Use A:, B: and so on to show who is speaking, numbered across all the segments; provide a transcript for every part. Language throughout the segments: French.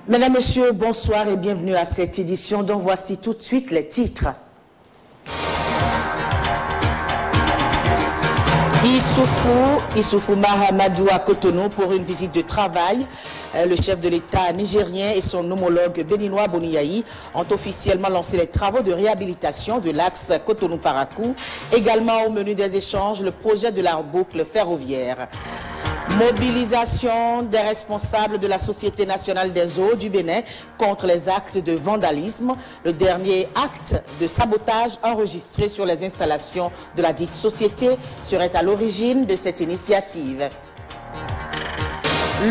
A: Mesdames, Messieurs, bonsoir et bienvenue à cette édition dont voici tout de suite les titres. Issoufou Mahamadou à Cotonou pour une visite de travail. Le chef de l'État nigérien et son homologue béninois Boniaï ont officiellement lancé les travaux de réhabilitation de l'axe Cotonou-Parakou. Également au menu des échanges, le projet de la boucle ferroviaire. Mobilisation des responsables de la Société nationale des eaux du Bénin contre les actes de vandalisme. Le dernier acte de sabotage enregistré sur les installations de la dite société serait à l'origine de cette initiative.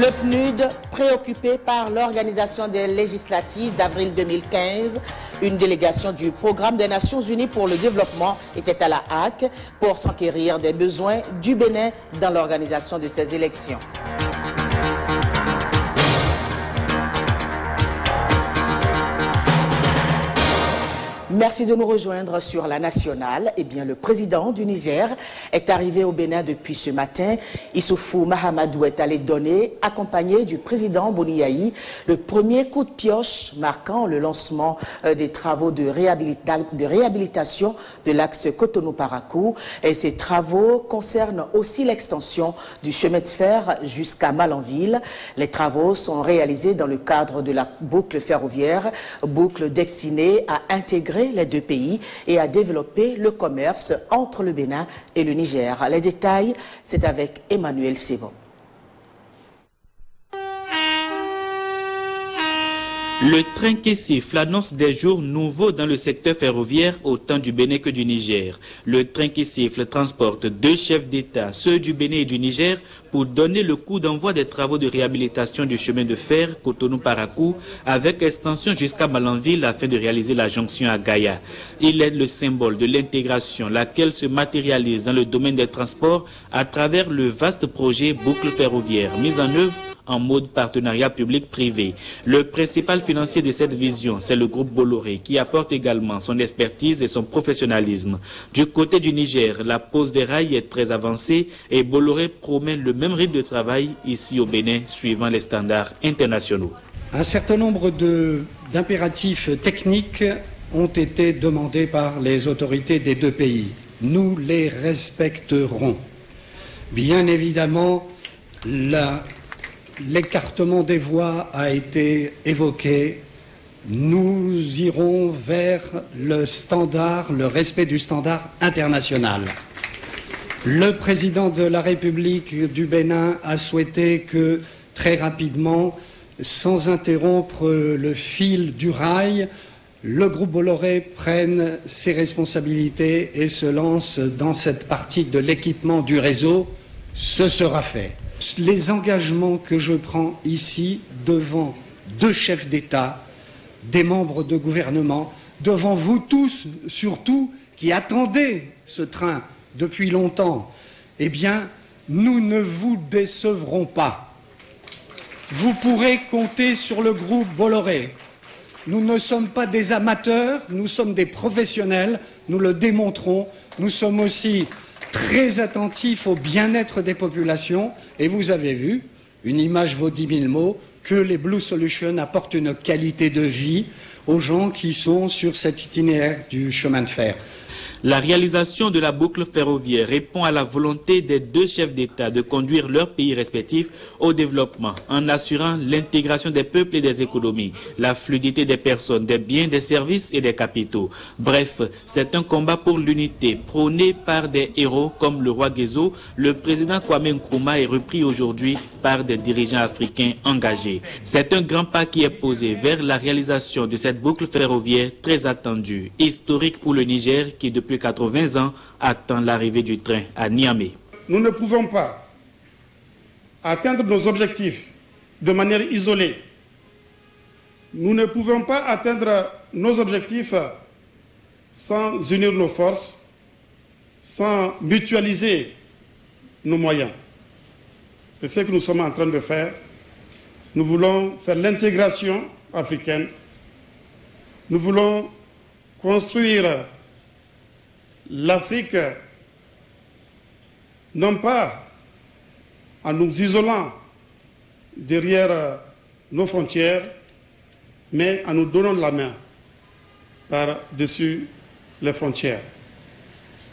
A: Le PNUD, préoccupé par l'organisation des législatives d'avril 2015, une délégation du Programme des Nations Unies pour le développement était à la HAC pour s'enquérir des besoins du Bénin dans l'organisation de ces élections. Merci de nous rejoindre sur la nationale. Eh bien, le président du Niger est arrivé au Bénin depuis ce matin. Issoufou Mahamadou est allé donner, accompagné du président Boniaï, le premier coup de pioche marquant le lancement des travaux de réhabilitation de l'axe Cotonou-Parakou. Et ces travaux concernent aussi l'extension du chemin de fer jusqu'à Malanville. Les travaux sont réalisés dans le cadre de la boucle ferroviaire, boucle destinée à intégrer les deux pays et à développer le commerce entre le Bénin et le Niger. Les détails, c'est avec Emmanuel Sebon.
B: Le train qui siffle annonce des jours nouveaux dans le secteur ferroviaire autant du Bénin que du Niger. Le train qui siffle transporte deux chefs d'État, ceux du Bénin et du Niger, pour donner le coup d'envoi des travaux de réhabilitation du chemin de fer Cotonou-Parakou avec extension jusqu'à Malanville afin de réaliser la jonction à Gaïa. Il est le symbole de l'intégration, laquelle se matérialise dans le domaine des transports à travers le vaste projet boucle ferroviaire mis en œuvre en mode partenariat public-privé. Le principal financier de cette vision, c'est le groupe Bolloré, qui apporte également son expertise et son professionnalisme. Du côté du Niger, la pose des rails est très avancée et Bolloré promet le même rythme de travail ici au Bénin, suivant les standards internationaux.
C: Un certain nombre d'impératifs techniques ont été demandés par les autorités des deux pays. Nous les respecterons. Bien évidemment, l'écartement des voies a été évoqué. Nous irons vers le respect du standard international. Le président de la République du Bénin a souhaité que, très rapidement, sans interrompre le fil du rail, le groupe Bolloré prenne ses responsabilités et se lance dans cette partie de l'équipement du réseau. Ce sera fait. Les engagements que je prends ici devant deux chefs d'État, des membres de gouvernement, devant vous tous, surtout, qui attendez ce train depuis longtemps, eh bien, nous ne vous décevrons pas. Vous pourrez compter sur le groupe Bolloré. Nous ne sommes pas des amateurs, nous sommes des professionnels, nous le démontrons. Nous sommes aussi très attentifs au bien-être des populations et vous avez vu, une image vaut 10 000 mots, que les Blue Solutions apportent une qualité de vie aux gens qui sont sur cet itinéraire du chemin de fer.
B: La réalisation de la boucle ferroviaire répond à la volonté des deux chefs d'État de conduire leurs pays respectifs au développement en assurant l'intégration des peuples et des économies, la fluidité des personnes, des biens, des services et des capitaux. Bref, c'est un combat pour l'unité prôné par des héros comme le roi Guézo. Le président Kwame Nkrumah est repris aujourd'hui par des dirigeants africains engagés. C'est un grand pas qui est posé vers la réalisation de cette boucle ferroviaire très attendue, historique pour le Niger qui depuis 80 ans attend l'arrivée du train à Niamey.
D: Nous ne pouvons pas atteindre nos objectifs de manière isolée. Nous ne pouvons pas atteindre nos objectifs sans unir nos forces, sans mutualiser nos moyens. C'est ce que nous sommes en train de faire. Nous voulons faire l'intégration africaine. Nous voulons construire l'Afrique, non pas en nous isolant derrière nos frontières, mais en nous donnant la main par-dessus les frontières.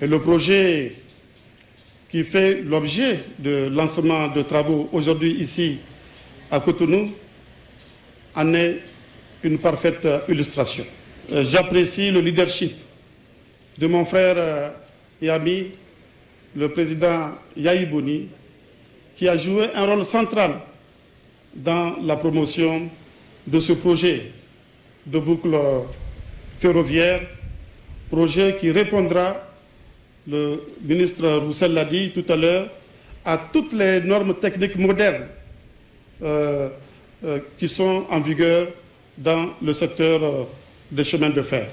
D: Et le projet qui fait l'objet de lancement de travaux aujourd'hui ici à Cotonou en est une parfaite illustration. J'apprécie le leadership de mon frère et ami, le président Yahi Boni, qui a joué un rôle central dans la promotion de ce projet de boucle ferroviaire, projet qui répondra, le ministre Roussel l'a dit tout à l'heure, à toutes les normes techniques modernes qui sont en vigueur dans le secteur des chemins de fer.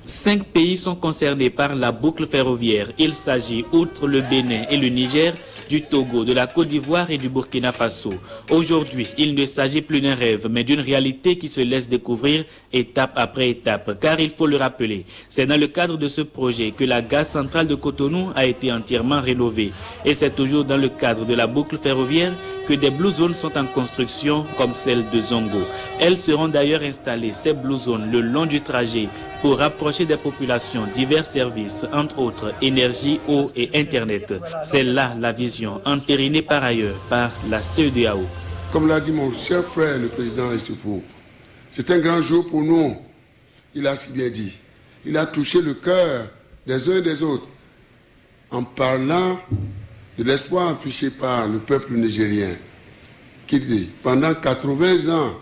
B: 5 pays sont concernés par la boucle ferroviaire. Il s'agit, outre le Bénin et le Niger, du Togo, de la Côte d'Ivoire et du Burkina Faso. Aujourd'hui, il ne s'agit plus d'un rêve, mais d'une réalité qui se laisse découvrir étape après étape. Car il faut le rappeler, c'est dans le cadre de ce projet que la gare centrale de Cotonou a été entièrement rénovée. Et c'est toujours dans le cadre de la boucle ferroviaire que des Blue Zones sont en construction, comme celle de Zongo. Elles seront d'ailleurs installées, ces Blue Zones, le long du trajet, pour rapprocher des populations divers services, entre autres énergie, eau et Internet. C'est là la vision entérinée par ailleurs par la CEDEAO.
E: Comme l'a dit mon cher frère, le président Issoufou, c'est un grand jour pour nous. Il a si bien dit. Il a touché le cœur des uns et des autres en parlant de l'espoir affiché par le peuple nigérien qui, pendant 80 ans,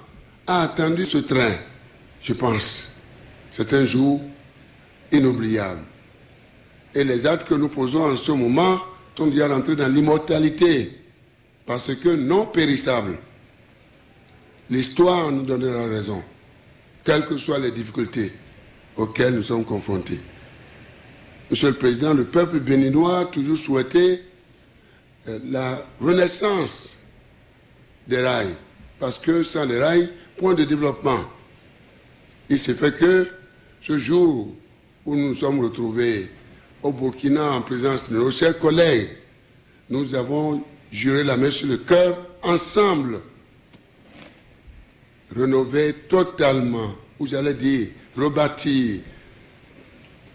E: a attendu ce train. Je pense, c'est un jour inoubliable. Et les actes que nous posons en ce moment sont déjà rentrés dans l'immortalité, parce que non périssables. L'histoire nous donnera raison, quelles que soient les difficultés auxquelles nous sommes confrontés. Monsieur le Président, le peuple béninois a toujours souhaité la renaissance des rails, parce que sans les rails, point de développement. Il s'est fait que ce jour où nous nous sommes retrouvés au Burkina en présence de nos chers collègues, nous avons juré la main sur le cœur, ensemble, rénover totalement, ou j'allais dire, rebâtir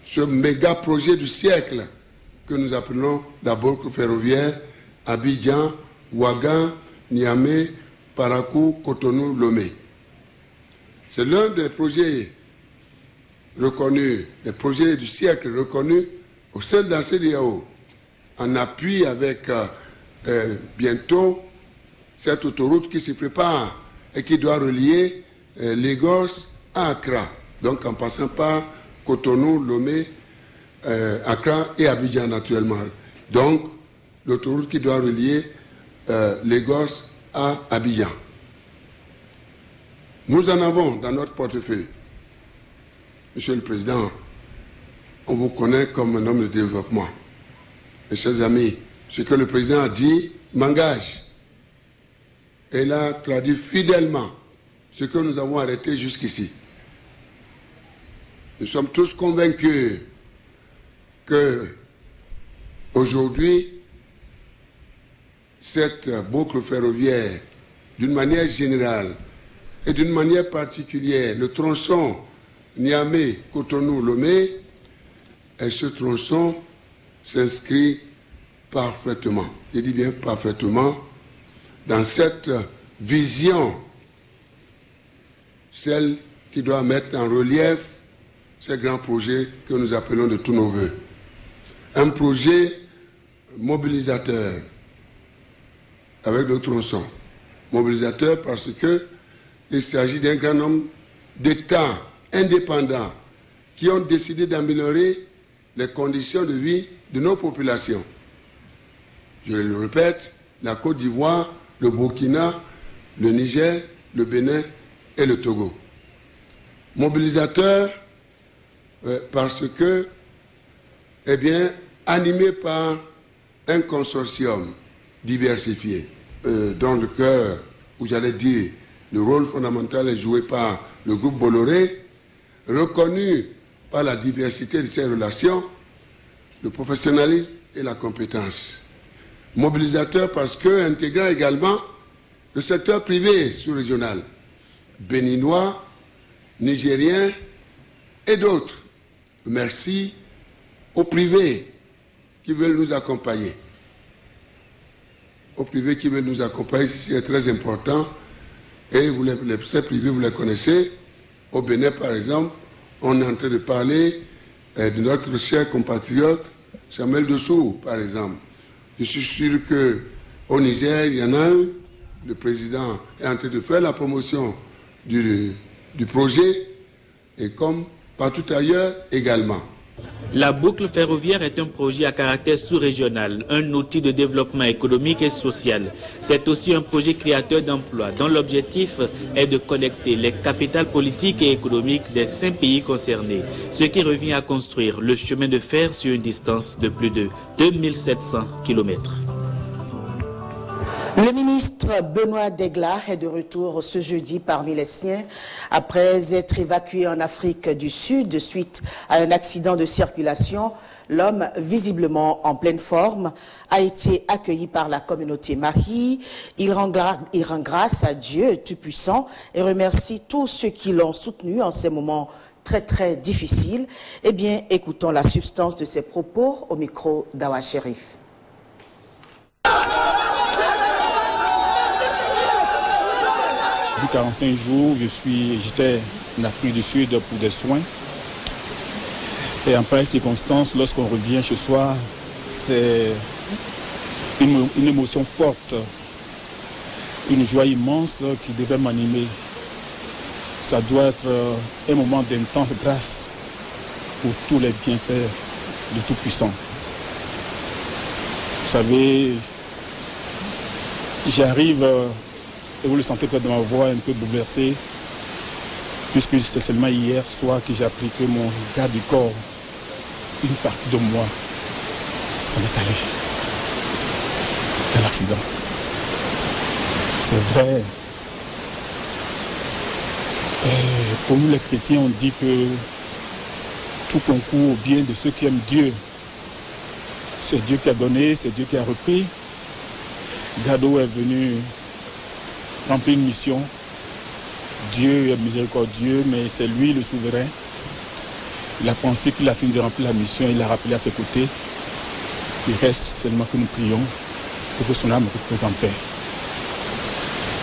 E: ce méga projet du siècle que nous appelons la boucle ferroviaire Abidjan, Ouagan, Niamey, Parakou, Cotonou, Lomé. C'est l'un des projets reconnus, des projets du siècle reconnus au sein de la CEDEAO, en appui avec bientôt cette autoroute qui se prépare et qui doit relier Lagos à Accra, donc en passant par Cotonou, Lomé, Accra et Abidjan naturellement. Donc, l'autoroute qui doit relier Lagos à Abidjan. Nous en avons dans notre portefeuille. Monsieur le Président, on vous connaît comme un homme de développement. Mes chers amis, ce que le Président a dit m'engage. Et il a traduit fidèlement ce que nous avons arrêté jusqu'ici. Nous sommes tous convaincus que aujourd'hui, cette boucle ferroviaire, d'une manière générale et d'une manière particulière, le tronçon Niamey, Cotonou, Lomé, et ce tronçon s'inscrit parfaitement, je dis bien parfaitement, dans cette vision, celle qui doit mettre en relief ces grands projets que nous appelons de tous nos voeux. Un projet mobilisateur avec le tronçon. Mobilisateur parce qu'il s'agit d'un grand nombre d'États indépendants qui ont décidé d'améliorer les conditions de vie de nos populations. Je le répète, la Côte d'Ivoire, le Burkina, le Niger, le Bénin et le Togo. Mobilisateur parce que, eh bien, animé par un consortium diversifié, dans le cœur, où j'allais dire, le rôle fondamental est joué par le groupe Bolloré, reconnu par la diversité de ses relations, le professionnalisme et la compétence. Mobilisateur parce que intégrant également le secteur privé sous-régional, béninois, nigériens et d'autres. Merci aux privés qui veulent nous accompagner. Aux privés qui veulent nous accompagner, c'est très important. Et ces privés, vous les connaissez. Au Bénin, par exemple, on est en train de parler de notre cher compatriote Samuel Dossou, par exemple. Je suis sûr qu'au Niger, il y en a un. Le président est en train de faire la promotion du projet, et comme partout ailleurs également.
B: La boucle ferroviaire est un projet à caractère sous-régional, un outil de développement économique et social. C'est aussi un projet créateur d'emplois dont l'objectif est de connecter les capitales politiques et économiques des 5 pays concernés, ce qui revient à construire le chemin de fer sur une distance de plus de 2700 km.
A: Le ministre Benoît Degla est de retour ce jeudi parmi les siens après être évacué en Afrique du Sud suite à un accident de circulation. L'homme, visiblement en pleine forme, a été accueilli par la communauté Mahi. Il rend grâce à Dieu Tout-Puissant et remercie tous ceux qui l'ont soutenu en ces moments très difficiles. Eh bien, écoutons la substance de ses propos au micro d'Awa Sherif.
F: Depuis 45 jours, j'étais en Afrique du Sud pour des soins. Et en pareille circonstance, lorsqu'on revient chez soi, c'est une émotion forte, une joie immense qui devait m'animer. Ça doit être un moment d'intense grâce pour tous les bienfaits du Tout-Puissant. Vous savez, j'arrive... Et vous le sentez peut-être dans ma voix un peu bouleversée, puisque c'est seulement hier soir que j'ai appris que mon garde du corps, une partie de moi, s'en est allé dans l'accident. C'est vrai. Et pour nous les chrétiens, on dit que tout concourt au bien de ceux qui aiment Dieu. C'est Dieu qui a donné, c'est Dieu qui a repris. Gado est venu remplir une mission. Dieu est miséricordieux, mais c'est lui le souverain. Il a pensé qu'il a fini de remplir la mission, il l'a rappelé à ses côtés. Il reste seulement que nous prions pour que son âme repose en paix.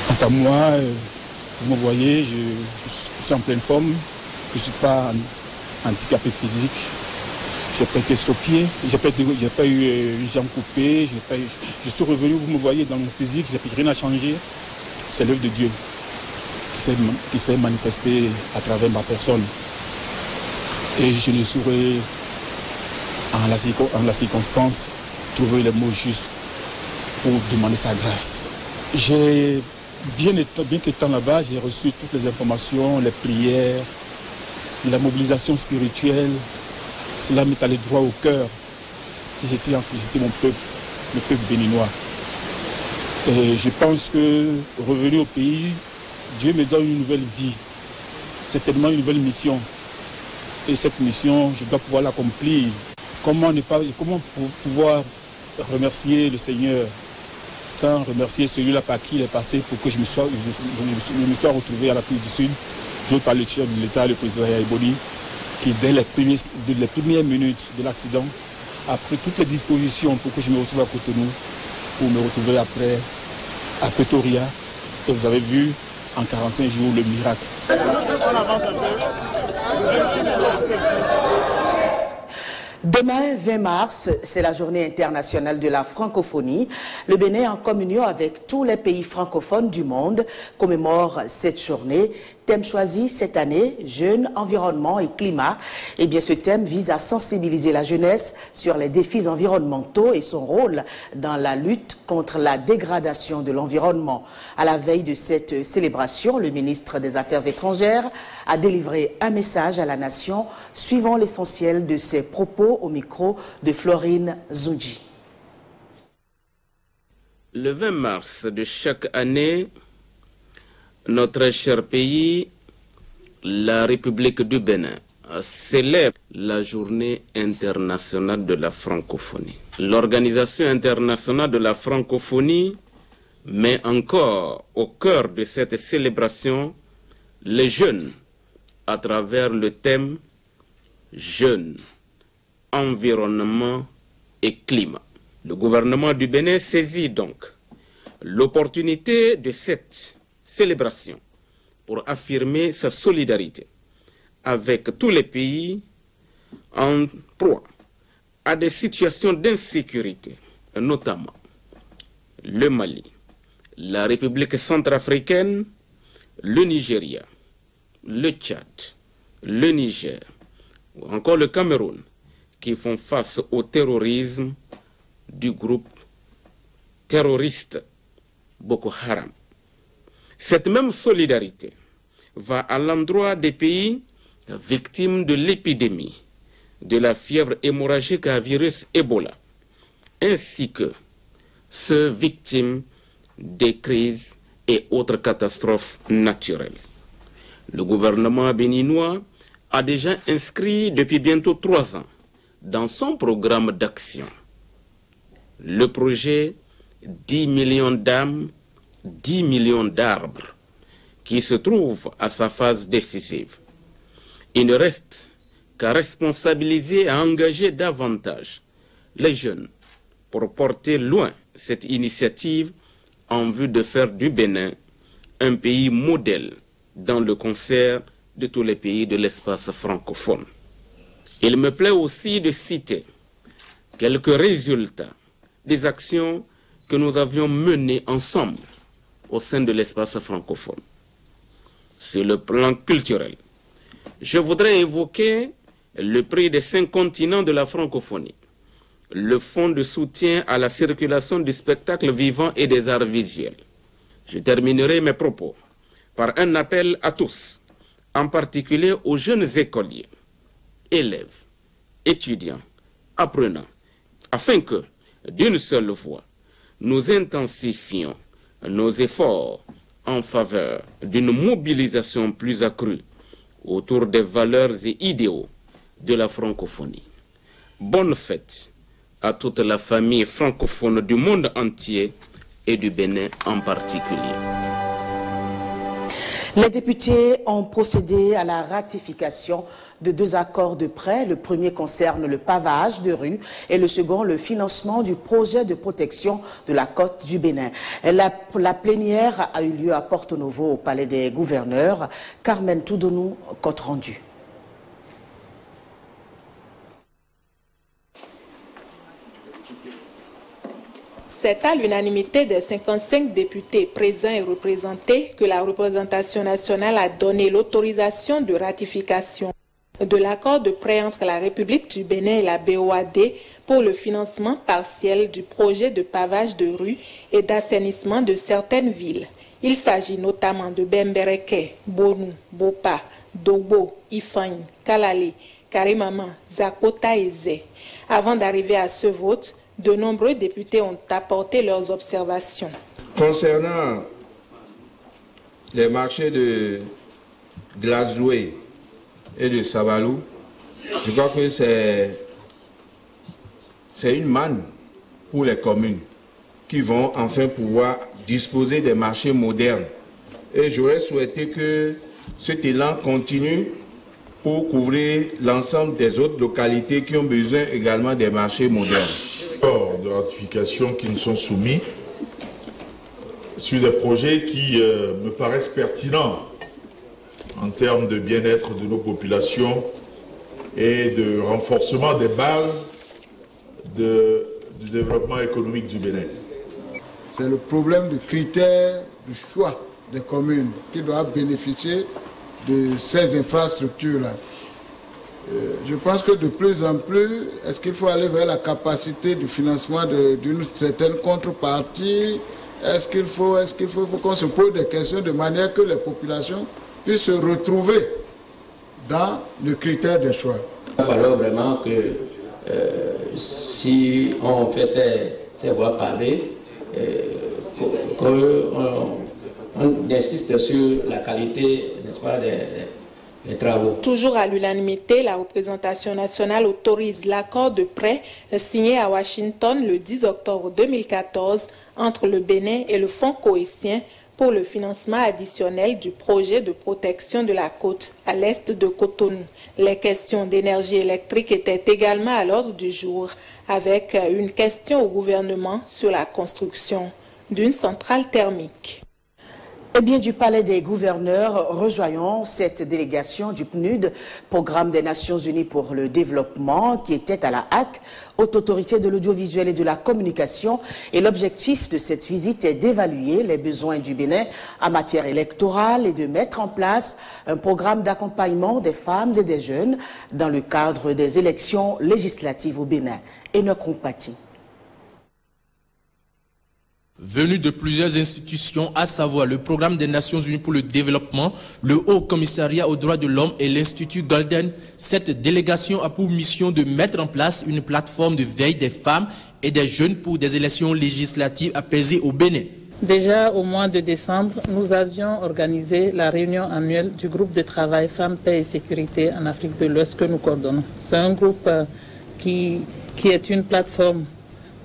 F: Quant à moi, vous me voyez, je suis en pleine forme. Je ne suis pas handicapé physique. Je n'ai pas été estropié, je n'ai pas eu les jambes coupées. Je suis revenu, vous me voyez, dans mon physique, rien n'a changé. C'est l'œuvre de Dieu qui s'est manifestée à travers ma personne. Et je ne saurais, en la circonstance, trouver les mots justes pour demander sa grâce. Bien qu'étant là-bas, j'ai reçu toutes les informations, les prières, la mobilisation spirituelle. Cela m'est allé droit au cœur. J'étais en féliciter mon peuple, le peuple béninois. Et je pense que, revenu au pays, Dieu me donne une nouvelle vie. C'est tellement une nouvelle mission. Et cette mission, je dois pouvoir l'accomplir. Comment pouvoir remercier le Seigneur sans remercier celui-là par qui il est passé pour que je me sois retrouvé à l'Afrique du Sud. Je veux parler du chef de l'État, le président Yaya Boni, qui dès les premières minutes de l'accident a pris toutes les dispositions pour que je me retrouve à Cotonou, pour me retrouver après à Pretoria. Et vous avez vu en 45 jours le miracle.
A: Demain, 20 mars, c'est la journée internationale de la francophonie. Le Bénin, en communion avec tous les pays francophones du monde, commémore cette journée. Thème choisi cette année, jeunes, environnement et climat. Eh bien, ce thème vise à sensibiliser la jeunesse sur les défis environnementaux et son rôle dans la lutte contre la dégradation de l'environnement. À la veille de cette célébration, le ministre des Affaires étrangères a délivré un message à la nation, suivant l'essentiel de ses propos au micro de Florine Zouji.
G: Le 20 mars de chaque année, notre cher pays, la République du Bénin, célèbre la journée internationale de la francophonie. L'Organisation internationale de la francophonie met encore au cœur de cette célébration les jeunes à travers le thème Jeunes, environnement et climat. Le gouvernement du Bénin saisit donc l'opportunité de cette célébration pour affirmer sa solidarité avec tous les pays en proie à des situations d'insécurité, notamment le Mali, la République centrafricaine, le Nigeria, le Tchad, le Niger ou encore le Cameroun, qui font face au terrorisme du groupe terroriste Boko Haram. Cette même solidarité va à l'endroit des pays victimes de l'épidémie de la fièvre hémorragique à virus Ebola, ainsi que ceux victimes des crises et autres catastrophes naturelles. Le gouvernement béninois a déjà inscrit depuis bientôt 3 ans dans son programme d'action le projet 10 millions d'âmes, 10 millions d'arbres, qui se trouve à sa phase décisive. Il ne reste qu'à responsabiliser et à engager davantage les jeunes pour porter loin cette initiative en vue de faire du Bénin un pays modèle dans le concert de tous les pays de l'espace francophone. Il me plaît aussi de citer quelques résultats des actions que nous avions menées ensemble au sein de l'espace francophone. Sur le plan culturel, je voudrais évoquer le prix des 5 continents de la francophonie, le fonds de soutien à la circulation du spectacle vivant et des arts visuels. Je terminerai mes propos par un appel à tous, en particulier aux jeunes écoliers, élèves, étudiants, apprenants, afin que, d'une seule voix, nous intensifions nos efforts en faveur d'une mobilisation plus accrue autour des valeurs et idéaux de la francophonie. Bonne fête à toute la famille francophone du monde entier et du Bénin en particulier.
A: Les députés ont procédé à la ratification de 2 accords de prêt. Le premier concerne le pavage de rue et le second le financement du projet de protection de la côte du Bénin. La plénière a eu lieu à Porto Novo au Palais des Gouverneurs. Carmen Toudonou, compte rendu.
H: C'est à l'unanimité des 55 députés présents et représentés que la représentation nationale a donné l'autorisation de ratification de l'accord de prêt entre la République du Bénin et la BOAD pour le financement partiel du projet de pavage de rue et d'assainissement de certaines villes. Il s'agit notamment de Bembereke, Bonou, Bopa, Dogbo, Ifeanyi, Kalale, Karimama, Zakota et Zé. Avant d'arriver à ce vote, de nombreux députés ont apporté leurs observations.
I: Concernant les marchés de Glazoué et de Sabalou, je crois que c'est une manne pour les communes qui vont enfin pouvoir disposer des marchés modernes. Et j'aurais souhaité que cet élan continue pour couvrir l'ensemble des autres localités qui ont besoin également des marchés modernes.
J: De ratification qui nous sont soumis sur des projets qui me paraissent pertinents en termes de bien-être de nos populations et de renforcement des bases du développement économique du Bénin.
E: C'est le problème du critère du choix des communes qui doivent bénéficier de ces infrastructures-là. Je pense que de plus en plus, est-ce qu'il faut aller vers la capacité du financement d'une certaine contrepartie? Est-ce qu'il faut qu'on se pose des questions de manière que les populations puissent se retrouver dans le critère des choix?
K: Il va falloir vraiment que si on fait ces voies pavées, qu'on insiste sur la qualité, n'est-ce pas, des travaux.
H: Toujours à l'unanimité, la représentation nationale autorise l'accord de prêt signé à Washington le 10 octobre 2014 entre le Bénin et le Fonds cohétien pour le financement additionnel du projet de protection de la côte à l'est de Cotonou. Les questions d'énergie électrique étaient également à l'ordre du jour, avec une question au gouvernement sur la construction d'une centrale thermique.
A: Eh bien, du Palais des gouverneurs, rejoignons cette délégation du PNUD, Programme des Nations Unies pour le développement, qui était à la HAC, Haute Autorité de l'audiovisuel et de la communication. Et l'objectif de cette visite est d'évaluer les besoins du Bénin en matière électorale et de mettre en place un programme d'accompagnement des femmes et des jeunes dans le cadre des élections législatives au Bénin. Et nos compatis.
L: Venus de plusieurs institutions, à savoir le Programme des Nations Unies pour le développement, le Haut Commissariat aux droits de l'homme et l'Institut Golden, cette délégation a pour mission de mettre en place une plateforme de veille des femmes et des jeunes pour des élections législatives apaisées au Bénin.
M: Déjà au mois de décembre, nous avions organisé la réunion annuelle du groupe de travail Femmes, Paix et Sécurité en Afrique de l'Ouest que nous coordonnons. C'est un groupe qui est une plateforme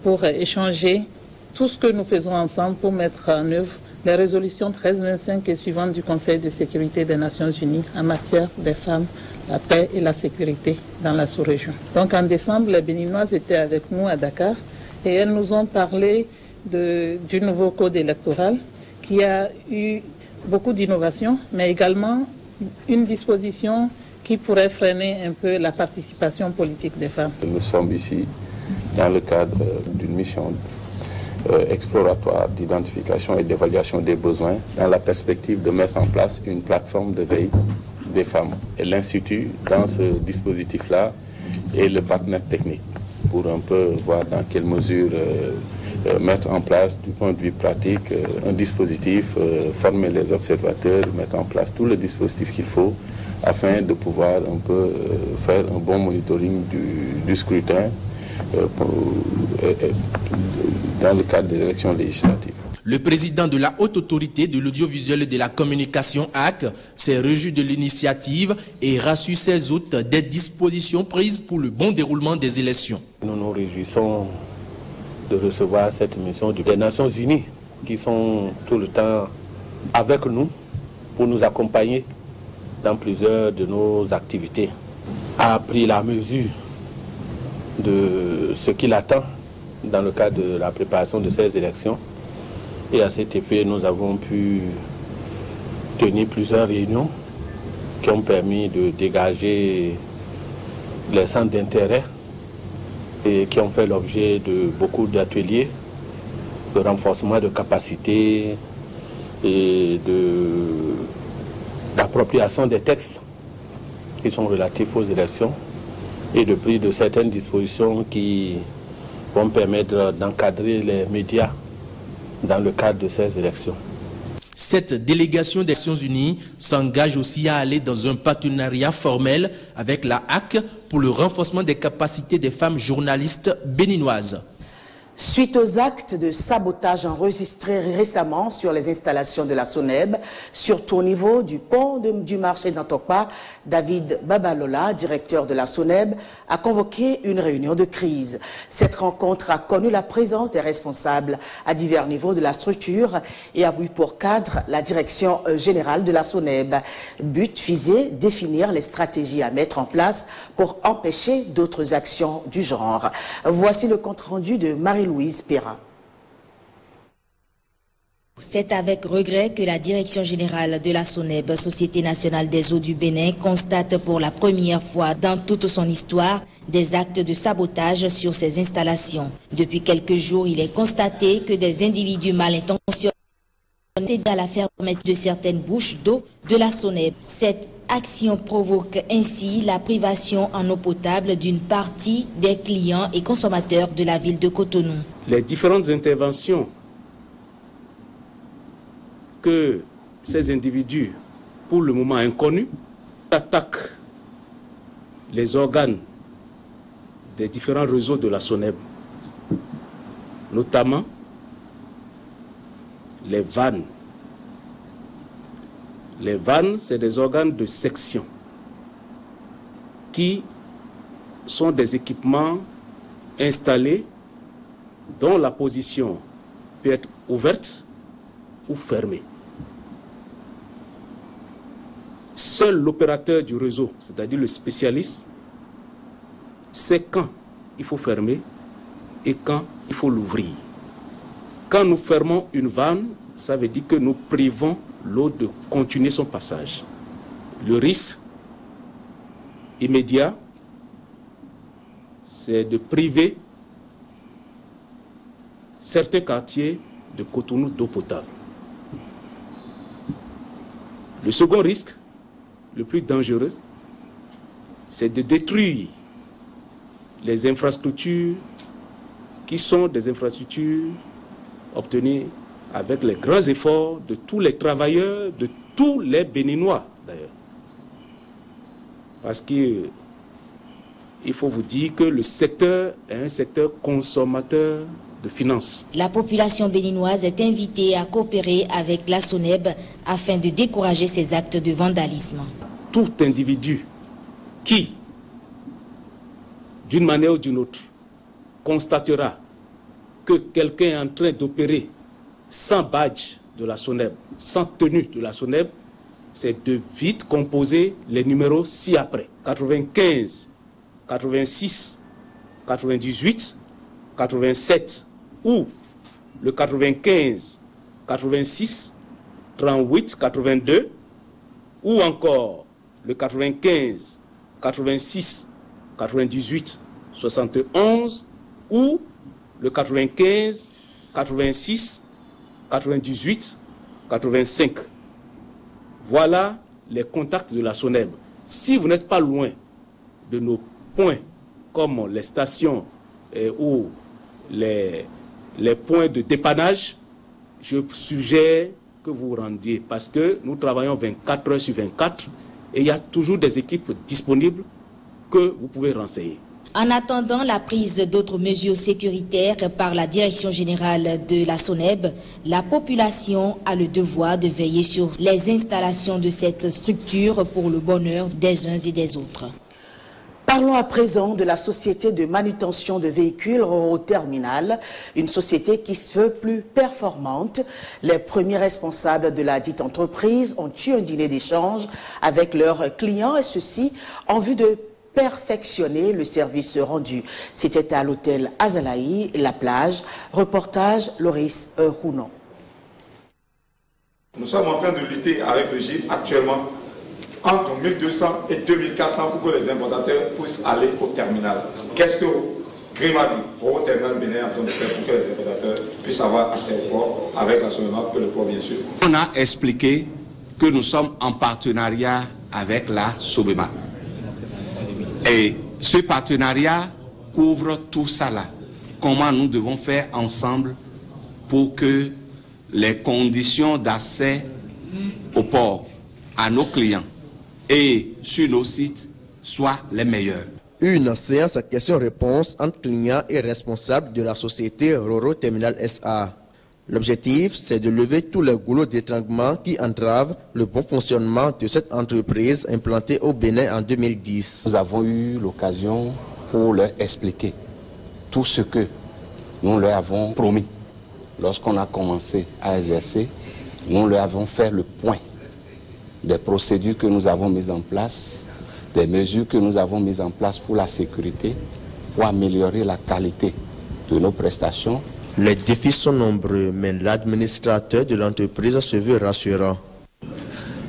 M: pour échanger tout ce que nous faisons ensemble pour mettre en œuvre les résolutions 1325 et suivantes du Conseil de sécurité des Nations Unies en matière des femmes, la paix et la sécurité dans la sous-région. Donc en décembre, les Béninoises étaient avec nous à Dakar et elles nous ont parlé du nouveau code électoral qui a eu beaucoup d'innovations, mais également une disposition qui pourrait freiner un peu la participation politique des femmes.
N: Nous sommes ici dans le cadre d'une mission exploratoire d'identification et d'évaluation des besoins dans la perspective de mettre en place une plateforme de veille des femmes. Et l'Institut, dans ce dispositif-là, est le partenaire technique pour un peu voir dans quelle mesure mettre en place du point de vue pratique un dispositif, former les observateurs, mettre en place tout le dispositif qu'il faut afin de pouvoir un peu faire un bon monitoring du scrutin dans le cadre des élections législatives.
L: Le président de la Haute Autorité de l'audiovisuel et de la communication HAC s'est réjoui de l'initiative et rassure ses hôtes des dispositions prises pour le bon déroulement des élections.
O: Nous nous réjouissons de recevoir cette mission des Nations Unies qui sont tout le temps avec nous pour nous accompagner dans plusieurs de nos activités. A pris la mesure de ce qu'il attend dans le cadre de la préparation de ces élections. Et à cet effet, nous avons pu tenir plusieurs réunions qui ont permis de dégager les centres d'intérêt et qui ont fait l'objet de beaucoup d'ateliers, de renforcement de capacités et d'appropriation des textes qui sont relatifs aux élections et de prise de certaines dispositions qui vont permettre d'encadrer les médias dans le cadre de ces élections.
L: Cette délégation des Nations Unies s'engage aussi à aller dans un partenariat formel avec la HAC pour le renforcement des capacités des femmes journalistes béninoises.
A: Suite aux actes de sabotage enregistrés récemment sur les installations de la SONEB, surtout au niveau du pont du marché d'Antokpa, David Babalola, directeur de la SONEB, a convoqué une réunion de crise. Cette rencontre a connu la présence des responsables à divers niveaux de la structure et a eu pour cadre la direction générale de la SONEB. But visé, définir les stratégies à mettre en place pour empêcher d'autres actions du genre. Voici le compte-rendu de Marie-Louise Perrin.
P: C'est avec regret que la direction générale de la SONEB, Société nationale des eaux du Bénin, constate pour la première fois dans toute son histoire des actes de sabotage sur ses installations. Depuis quelques jours, il est constaté que des individus mal intentionnés aident à la fermeture de certaines bouches d'eau de la SONEB. Cette action provoque ainsi la privation en eau potable d'une partie des clients et consommateurs de la ville de Cotonou.
Q: Les différentes interventions que ces individus, pour le moment inconnus, attaquent les organes des différents réseaux de la SONEB, notamment les vannes. Les vannes, c'est des organes de section qui sont des équipements installés dont la position peut être ouverte ou fermée. Seul l'opérateur du réseau, c'est-à-dire le spécialiste, sait quand il faut fermer et quand il faut l'ouvrir. Quand nous fermons une vanne, ça veut dire que nous privons l'eau de continuer son passage. Le risque immédiat, c'est de priver certains quartiers de Cotonou d'eau potable. Le second risque, le plus dangereux, c'est de détruire les infrastructures qui sont des infrastructures obtenues avec les grands efforts de tous les travailleurs, de tous les Béninois d'ailleurs. Parce qu'il faut vous dire que le secteur est un secteur consommateur de finances.
P: La population béninoise est invitée à coopérer avec la SONEB afin de décourager ces actes de vandalisme.
Q: Tout individu qui, d'une manière ou d'une autre, constatera que quelqu'un est en train d'opérer sans badge de la SONEB, sans tenue de la SONEB, c'est de vite composer les numéros ci-après. 95, 86, 98, 87 ou le 95, 86, 38, 82 ou encore le 95, 86, 98, 71 ou le 95, 86, 98, 85. Voilà les contacts de la SONEB. Si vous n'êtes pas loin de nos points, comme les stations ou les points de dépannage, je suggère que vous vous rendiez parce que nous travaillons 24 heures sur 24 et il y a toujours des équipes disponibles que vous pouvez renseigner.
P: En attendant la prise d'autres mesures sécuritaires par la Direction générale de la SONEB, la population a le devoir de veiller sur les installations de cette structure pour le bonheur des uns et des autres.
A: Parlons à présent de la société de manutention de véhicules Roro Terminal, une société qui se veut plus performante. Les premiers responsables de la dite entreprise ont eu un dîner d'échange avec leurs clients et ceci en vue de perfectionner le service rendu. C'était à l'hôtel Azalaï, La Plage. Reportage Loris Rounon.
R: Nous sommes en train de lutter avec le GIP actuellement entre 1200 et 2400 pour que les importateurs puissent aller au terminal. Qu'est-ce que Grimadi, au terminal Bénin, est en train de faire pour que les importateurs puissent avoir accès au port avec la SONEMA, que le port bien sûr.
S: On a expliqué que nous sommes en partenariat avec la SOBEMA. Et ce partenariat couvre tout ça là. Comment nous devons faire ensemble pour que les conditions d'accès au port à nos clients et sur nos sites soient les meilleures.
T: Une séance à questions-réponses entre clients et responsables de la société Roro Terminal SA. L'objectif, c'est de lever tous les goulots d'étranglement qui entravent le bon fonctionnement de cette entreprise implantée au Bénin en 2010.
S: Nous avons eu l'occasion pour leur expliquer tout ce que nous leur avons promis. Lorsqu'on a commencé à exercer, nous leur avons fait le point des procédures que nous avons mises en place, des mesures que nous avons mises en place pour la sécurité, pour améliorer la qualité de nos prestations.
T: Les défis sont nombreux, mais l'administrateur de l'entreprise se veut rassurant.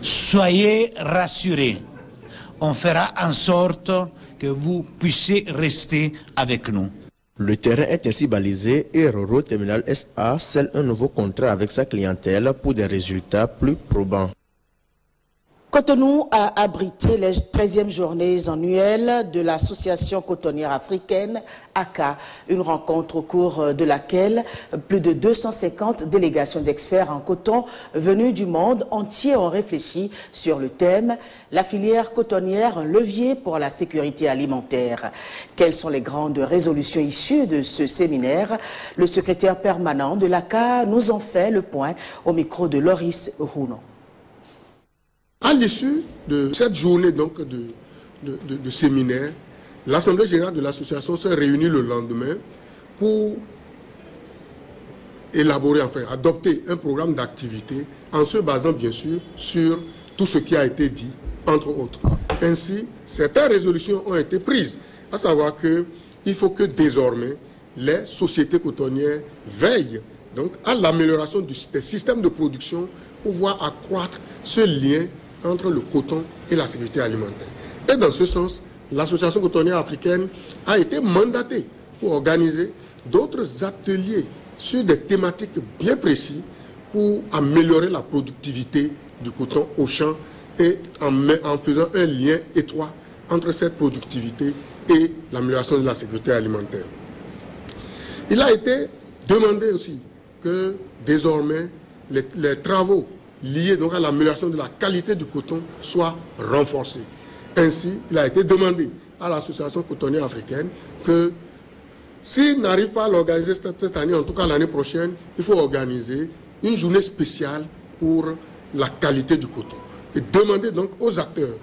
U: Soyez rassurés. On fera en sorte que vous puissiez rester avec nous.
T: Le terrain est ainsi balisé et Roro Terminal SA scelle un nouveau contrat avec sa clientèle pour des résultats plus probants.
A: Cotonou a abrité les 13e journées annuelles de l'Association cotonnière africaine, ACA, une rencontre au cours de laquelle plus de 250 délégations d'experts en coton venus du monde entier ont réfléchi sur le thème « La filière cotonnière, un levier pour la sécurité alimentaire ». Quelles sont les grandes résolutions issues de ce séminaire? Le secrétaire permanent de l'ACA nous en fait le point au micro de Loris Rounon.
E: À l'issue de cette journée donc de séminaire, l'Assemblée générale de l'association s'est réunie le lendemain pour élaborer, enfin adopter un programme d'activité en se basant bien sûr sur tout ce qui a été dit, entre autres. Ainsi, certaines résolutions ont été prises, à savoir qu'il faut que désormais les sociétés cotonnières veillent donc à l'amélioration des systèmes de production pour pouvoir accroître ce lien entre le coton et la sécurité alimentaire. Et dans ce sens, l'Association cotonnière africaine a été mandatée pour organiser d'autres ateliers sur des thématiques bien précises pour améliorer la productivité du coton au champ et en faisant un lien étroit entre cette productivité et l'amélioration de la sécurité alimentaire. Il a été demandé aussi que désormais les travaux liés donc à l'amélioration de la qualité du coton soient renforcés. Ainsi, il a été demandé à l'Association cotonnière africaine que s'il n'arrive pas à l'organiser cette année, en tout cas l'année prochaine, il faut organiser une journée spéciale pour la qualité du coton. Et demander donc aux acteurs,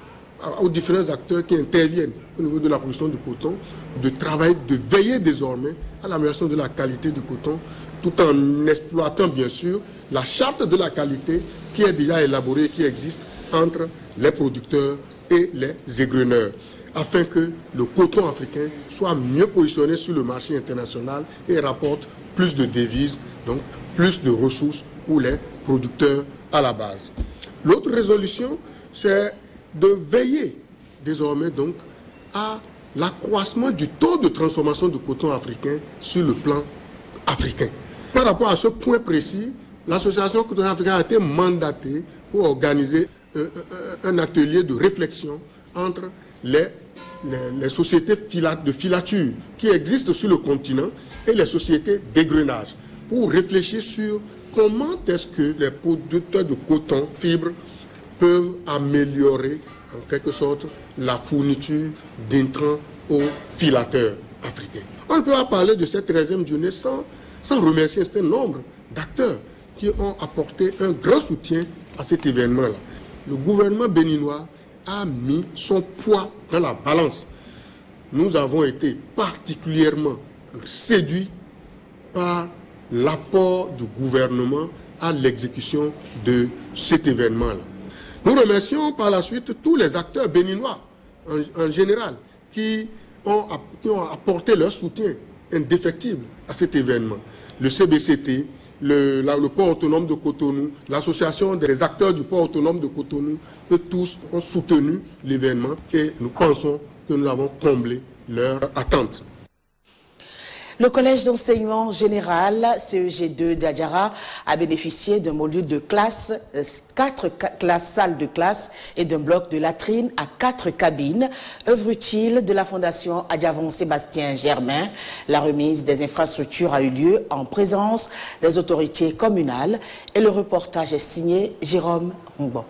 E: aux différents acteurs qui interviennent au niveau de la production du coton, de travailler, de veiller désormais à l'amélioration de la qualité du coton, tout en exploitant bien sûr la charte de la qualité qui est déjà élaborée, qui existe entre les producteurs et les égreneurs, afin que le coton africain soit mieux positionné sur le marché international et rapporte plus de devises, donc plus de ressources pour les producteurs à la base. L'autre résolution, c'est de veiller désormais donc à l'accroissement du taux de transformation du coton africain sur le plan africain. Par rapport à ce point précis, l'Association cotonnière africaine a été mandatée pour organiser un atelier de réflexion entre les sociétés de filature qui existent sur le continent et les sociétés d'égrenage pour réfléchir sur comment est-ce que les producteurs de coton, fibres, peuvent améliorer en quelque sorte la fourniture d'intrants aux filateurs africains. On ne peut pas parler de cette 13e journée sans remercier un certain nombre d'acteurs qui ont apporté un grand soutien à cet événement-là. Le gouvernement béninois a mis son poids dans la balance. Nous avons été particulièrement séduits par l'apport du gouvernement à l'exécution de cet événement-là. Nous remercions par la suite tous les acteurs béninois en général qui ont apporté leur soutien indéfectible à cet événement. Le CBCT, le port autonome de Cotonou, l'association des acteurs du port autonome de Cotonou, eux tous ont soutenu l'événement et nous pensons que nous avons comblé leurs attentes.
A: Le collège d'enseignement général CEG2 d'Adjara a bénéficié d'un module de classe, 4 salles de classe et d'un bloc de latrine à 4 cabines, œuvre utile de la Fondation Adjavon Sébastien Germain. La remise des infrastructures a eu lieu en présence des autorités communales et le reportage est signé Jérôme Mbo.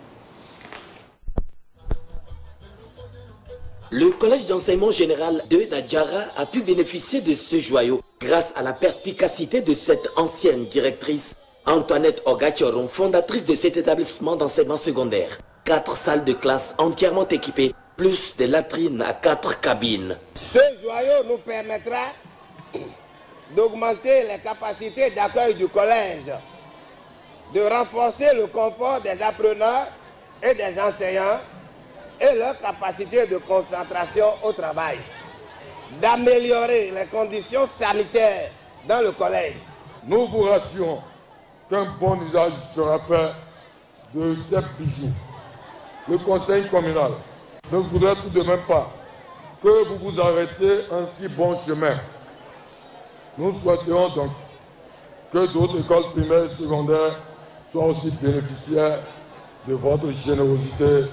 C: Le collège d'enseignement général de Nadjara a pu bénéficier de ce joyau grâce à la perspicacité de cette ancienne directrice, Antoinette Ogachoron, fondatrice de cet établissement d'enseignement secondaire. 4 salles de classe entièrement équipées, plus des latrines à 4 cabines.
V: Ce joyau nous permettra d'augmenter les capacités d'accueil du collège, de renforcer le confort des apprenants et des enseignants, et leur capacité de concentration au travail, d'améliorer les conditions sanitaires dans le collège.
W: Nous vous rassurons qu'un bon usage sera fait de ces bijoux. Le conseil communal ne voudrait tout de même pas que vous vous arrêtiez un si bon chemin. Nous souhaiterons donc que d'autres écoles primaires et secondaires soient aussi bénéficiaires de votre générosité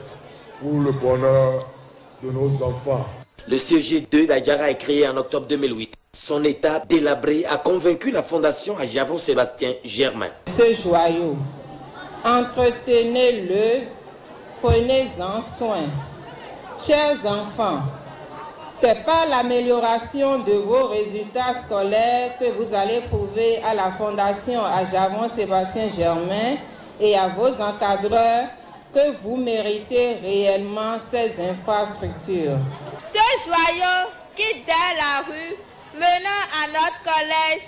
W: pour le bonheur de nos enfants.
C: Le CEG2 d'Adjara est créé en octobre 2008. Son état délabré a convaincu la Fondation Adjavon Sébastien Germain.
X: Ce joyau, entretenez-le, prenez-en soin. Chers enfants, c'est par l'amélioration de vos résultats scolaires que vous allez prouver à la Fondation Adjavon Sébastien Germain et à vos encadreurs que vous méritez réellement ces infrastructures.
Y: Ce joyau qui, dès la rue, menant à notre collège,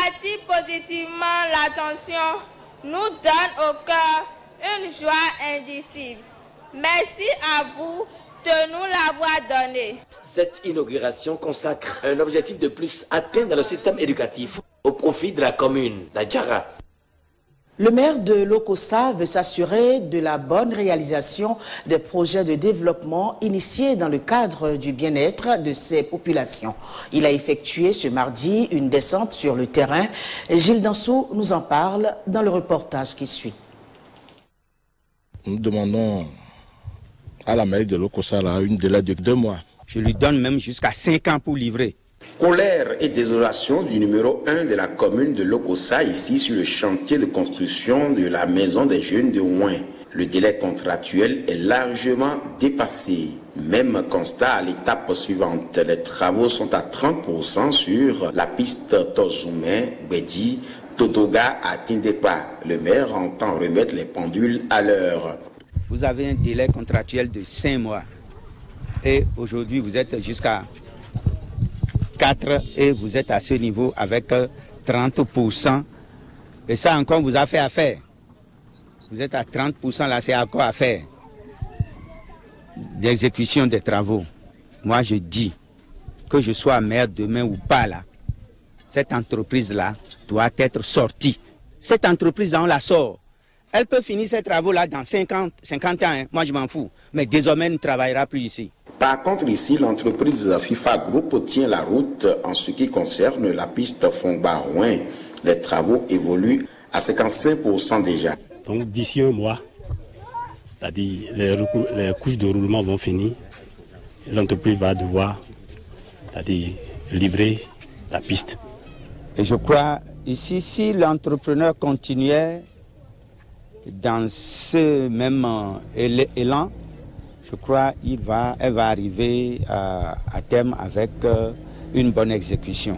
Y: attire positivement l'attention, nous donne au cœur une joie indicible. Merci à vous de nous l'avoir donné.
C: Cette inauguration consacre un objectif de plus atteint dans le système éducatif au profit de la commune d'Adjara.
A: Le maire de Lokossa veut s'assurer de la bonne réalisation des projets de développement initiés dans le cadre du bien-être de ses populations. Il a effectué ce mardi une descente sur le terrain. Gilles Dansou nous en parle dans le reportage qui suit.
B: Nous demandons à la mairie de Lokossa une délai de 2 mois.
D: Je lui donne même jusqu'à 5 ans pour livrer.
F: Colère et désolation du numéro 1 de la commune de Lokossa, ici sur le chantier de construction de la maison des jeunes de Ouin. Le délai contractuel est largement dépassé. Même constat à l'étape suivante. Les travaux sont à 30% sur la piste Tozoumé, Bedi, Totoga à Tindekpa. Le maire entend remettre les pendules à l'heure.
D: Vous avez un délai contractuel de 5 mois. Et aujourd'hui, vous êtes jusqu'à 4 et vous êtes à ce niveau avec 30%. Et ça encore vous a fait affaire. Vous êtes à 30%, là c'est encore à faire. D'exécution des travaux. Moi je dis que je sois maire demain ou pas là, cette entreprise-là doit être sortie. Cette entreprise-là, on la sort. Elle peut finir ses travaux-là dans 50 ans, hein. Moi je m'en fous. Mais désormais, elle ne travaillera plus ici.
F: Par contre, ici, l'entreprise FIFA Group tient la route en ce qui concerne la piste Fongba-Ouin. Les travaux évoluent à 55% déjà.
G: Donc d'ici 1 mois, c'est-à-dire les couches de roulement vont finir. L'entreprise va devoir, c'est-à-dire livrer la piste.
D: Et je crois, ici, si l'entrepreneur continuait dans ce même élan, je crois qu'elle va arriver à terme avec une bonne exécution.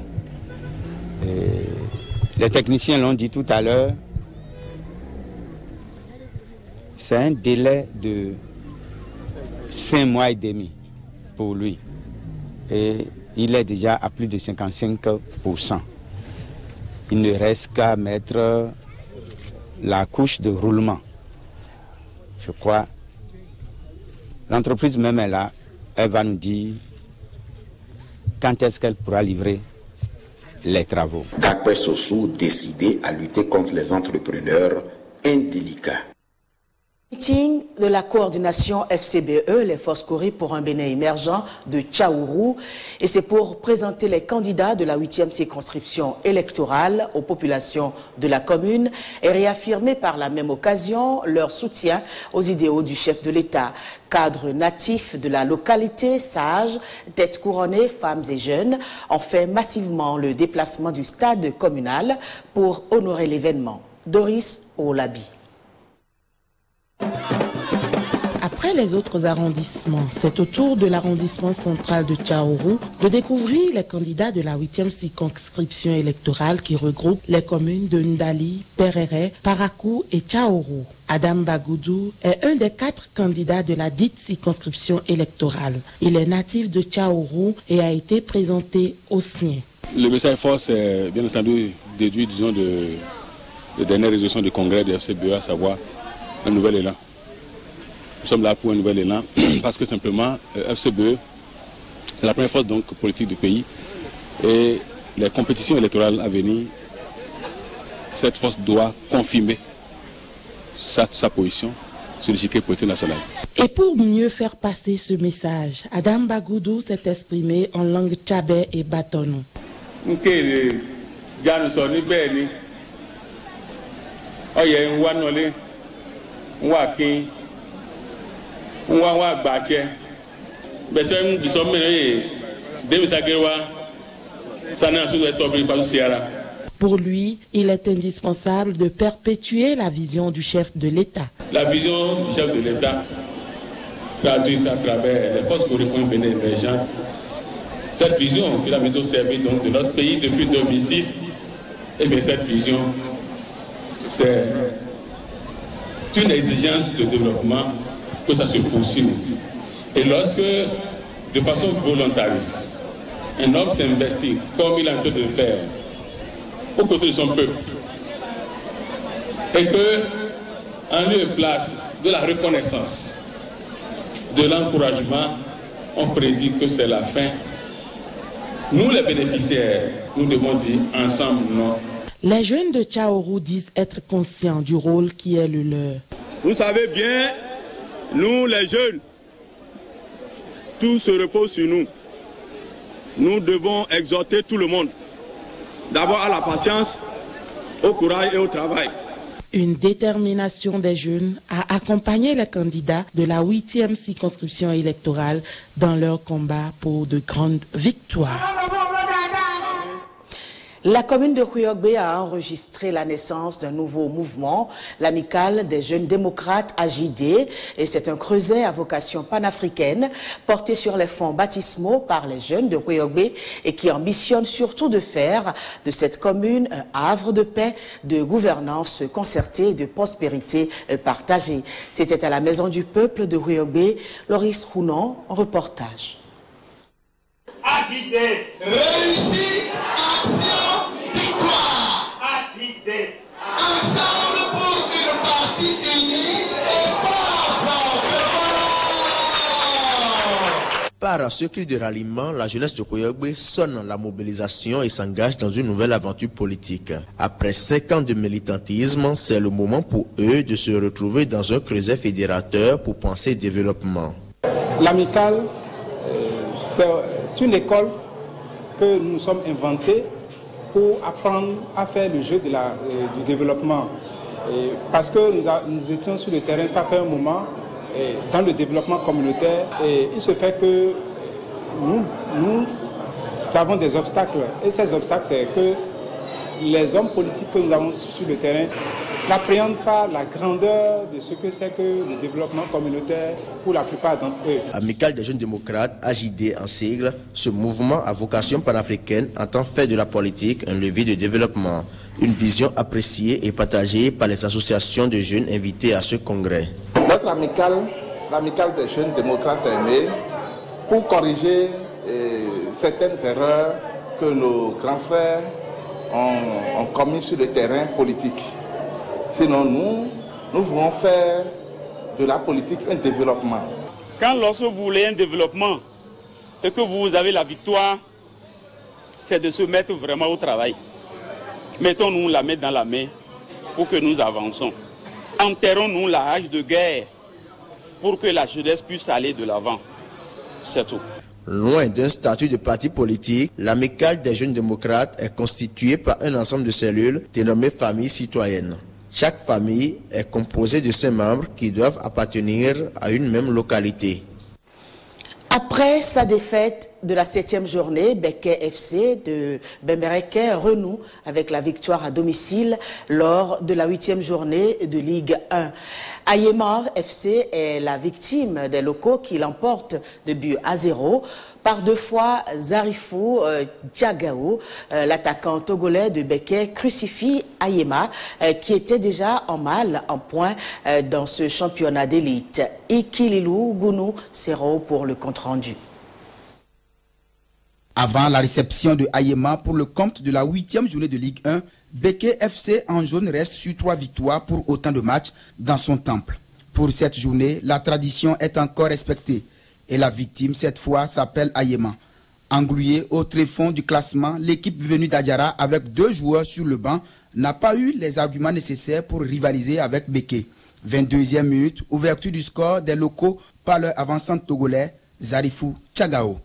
D: Et les techniciens l'ont dit tout à l'heure, c'est un délai de 5 mois et demi pour lui. Et il est déjà à plus de 55%. Il ne reste qu'à mettre la couche de roulement. Je crois, l'entreprise même est là, elle va nous dire quand est-ce qu'elle pourra livrer les travaux.
F: Gakwe Sossou décidé à lutter contre les entrepreneurs indélicats.
A: Meeting de la coordination FCBE, les forces Corée pour un Bénin émergent de Tchaourou, et c'est pour présenter les candidats de la 8e circonscription électorale aux populations de la commune et réaffirmer par la même occasion leur soutien aux idéaux du chef de l'État. Cadres natifs de la localité, sages, têtes couronnées, femmes et jeunes ont fait massivement le déplacement du stade communal pour honorer l'événement. Doris Olabi.
I: Après les autres arrondissements, c'est au tour de l'arrondissement central de Tchaourou de découvrir les candidats de la 8e circonscription électorale qui regroupe les communes de Ndali, Perere, Parakou et Tchaourou. Adam Bagoudou est un des 4 candidats de la dite circonscription électorale. Il est natif de Tchaourou et a été présenté au sien.
B: Le message fort, c'est bien entendu déduit, disons, de dernière résolution du congrès de FCBE, à savoir un nouvel élan. Nous sommes là pour un nouvel élan parce que simplement FCBE, c'est la première force donc politique du pays et les compétitions électorales à venir, cette force doit confirmer sa position sur l'échiquier politique national.
I: Et pour mieux faire passer ce message, Adam Bagoudou s'est exprimé en langue tchabé et batonou. Pour lui, il est indispensable de perpétuer la vision du chef de l'État.
B: La vision du chef de l'État, traduite à travers les forces correspondant Bénin émergentes, cette vision que la vision servie donc de notre pays depuis 2006, et bien cette vision, c'est une exigence de développement que ça se poursuive. Et lorsque, de façon volontariste, un homme s'investit comme il est en train de le faire aux côtés de son peuple, et que, en lieu et place de la reconnaissance de l'encouragement, on prédit que c'est la fin. Nous, les bénéficiaires, nous devons dire ensemble non.
I: Les jeunes de Tchaourou disent être conscients du rôle qui est le leur.
H: Vous savez bien, nous les jeunes, tout se repose sur nous. Nous devons exhorter tout le monde, d'abord à la patience, au courage et au travail.
I: Une détermination des jeunes à accompagner les candidats de la 8e circonscription électorale dans leur combat pour de grandes victoires.
A: La commune de Houéogbe a enregistré la naissance d'un nouveau mouvement, l'Amicale des jeunes démocrates AJD, et c'est un creuset à vocation panafricaine porté sur les fonds baptismaux par les jeunes de Houéogbe et qui ambitionne surtout de faire de cette commune un havre de paix, de gouvernance concertée et de prospérité partagée. C'était à la Maison du Peuple de Houéogbe. Loris Rounon, reportage.
J: AJD, réussite, action, victoire. AJD, ensemble pour une partie unie et forte.
T: Par ce cri de ralliement, la jeunesse de Houéogbe sonne la mobilisation et s'engage dans une nouvelle aventure politique. Après 5 ans de militantisme, c'est le moment pour eux de se retrouver dans un creuset fédérateur pour penser développement.
K: L'amicale, c'est une école que nous sommes inventés pour apprendre à faire le jeu du développement. Parce que nous étions sur le terrain, ça fait un moment, dans le développement communautaire, et il se fait que nous avons des obstacles. Et ces obstacles, c'est que les hommes politiques que nous avons sur le terrain n'appréhendent pas la grandeur de ce que c'est que le développement communautaire pour la plupart d'entre eux.
T: Amicale des jeunes démocrates, AJD en sigle, ce mouvement à vocation panafricaine entend faire de la politique un levier de développement. Une vision appréciée et partagée par les associations de jeunes invités à ce congrès.
M: Notre amicale, l'amicale des jeunes démocrates est née pour corriger certaines erreurs que nos grands frères ont commises sur le terrain politique. Sinon, nous voulons faire de la politique un développement.
H: Lorsque vous voulez un développement et que vous avez la victoire, c'est de se mettre vraiment au travail. Mettons-nous la main dans la main pour que nous avançons. Enterrons-nous la hache de guerre pour que la jeunesse puisse aller de l'avant. C'est tout.
T: Loin d'un statut de parti politique, l'amicale des jeunes démocrates est constituée par un ensemble de cellules dénommées familles citoyennes. Chaque famille est composée de 5 membres qui doivent appartenir à une même localité.
A: Après sa défaite de la 7e journée, Beke FC de Bembereke renoue avec la victoire à domicile lors de la 8e journée de Ligue 1. Ayema FC est la victime des locaux qui l'emportent de but à 0. Par 2 fois, Zarifou Tchagao, l'attaquant togolais de Beke, crucifie Ayema, qui était déjà en mal en points dans ce championnat d'élite. Ikililou Gounou Sero pour le compte-rendu.
N: Avant la réception de Ayema pour le compte de la 8e journée de Ligue 1, Beke FC en jaune reste sur 3 victoires pour autant de matchs dans son temple. Pour cette journée, la tradition est encore respectée. Et la victime, cette fois, s'appelle Ayema. Engluée au tréfonds du classement, l'équipe venue d'Adjara avec 2 joueurs sur le banc n'a pas eu les arguments nécessaires pour rivaliser avec Beke. 22e minute, ouverture du score des locaux par leur avançant togolais, Zarifou Tchagao.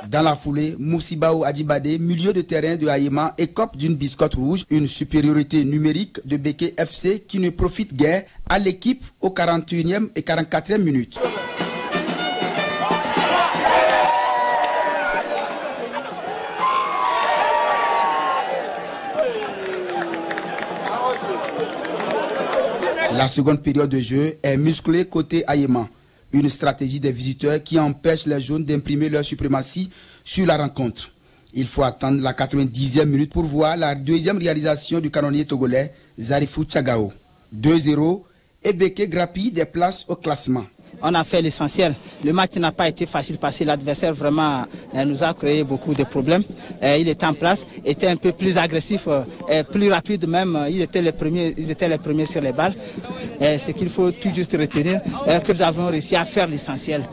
N: Dans la foulée, Moussibao Adjibade, milieu de terrain de Ayema, écope d'une biscotte rouge, une supériorité numérique de Beke FC qui ne profite guère à l'équipe aux 41e et 44e minutes. La seconde période de jeu est musclée côté Ayema. Une stratégie des visiteurs qui empêche les jaunes d'imprimer leur suprématie sur la rencontre. Il faut attendre la 90e minute pour voir la 2e réalisation du canonnier togolais Zarifou Tchagao. 2-0 et Beke grappille des places au classement.
L: on a fait l'essentiel. Le match n'a pas été facile parce que l'adversaire vraiment nous a créé beaucoup de problèmes. Il était en place, était un peu plus agressif, plus rapide même. Ils étaient les premiers sur les balles. Ce qu'il faut tout juste retenir, que nous avons réussi à faire l'essentiel,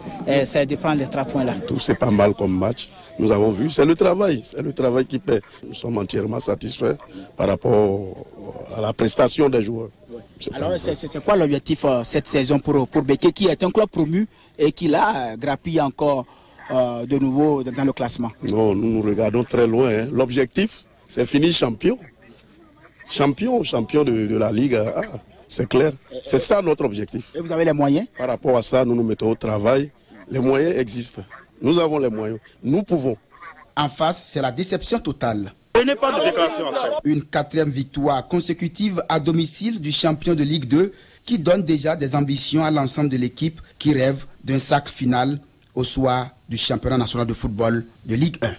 L: c'est de prendre les 3 points là.
O: Tout c'est pas mal comme match. Nous avons vu, c'est le travail qui paie. Nous sommes entièrement satisfaits par rapport à la prestation des joueurs.
N: Alors c'est quoi l'objectif cette saison pour Béké, qui est un club promu et qui là grappille encore de nouveau dans le classement?
O: Non, nous regardons très loin. Hein. L'objectif, c'est finir champion. Champion de la Ligue A. C'est clair. C'est ça notre objectif.
N: Et vous avez les moyens?
O: Par rapport à ça, nous nous mettons au travail. Les moyens existent. Nous avons les moyens. Nous pouvons.
N: En face, c'est la déception totale.
O: Il n'y a pas de déclaration à faire.
N: Une 4e victoire consécutive à domicile du champion de Ligue 2 qui donne déjà des ambitions à l'ensemble de l'équipe qui rêve d'un sacre final au soir du championnat national de football de Ligue 1.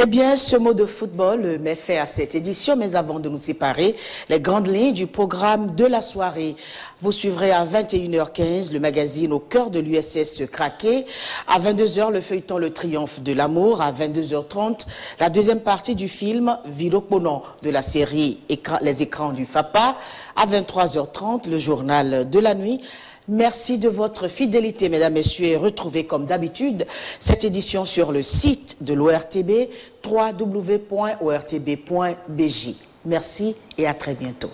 A: Eh bien, ce mot de football met fin à cette édition, mais avant de nous séparer, les grandes lignes du programme de la soirée. Vous suivrez à 21h15 le magazine Au cœur de l'USS Craqué. À 22h, le feuilleton Le Triomphe de l'amour. À 22h30, la deuxième partie du film Viroponon de la série Les écrans du FAPA. À 23h30, le journal de la nuit. Merci de votre fidélité, mesdames, messieurs, et retrouvez comme d'habitude cette édition sur le site de l'ORTB, www.ortb.bj. Merci et à très bientôt.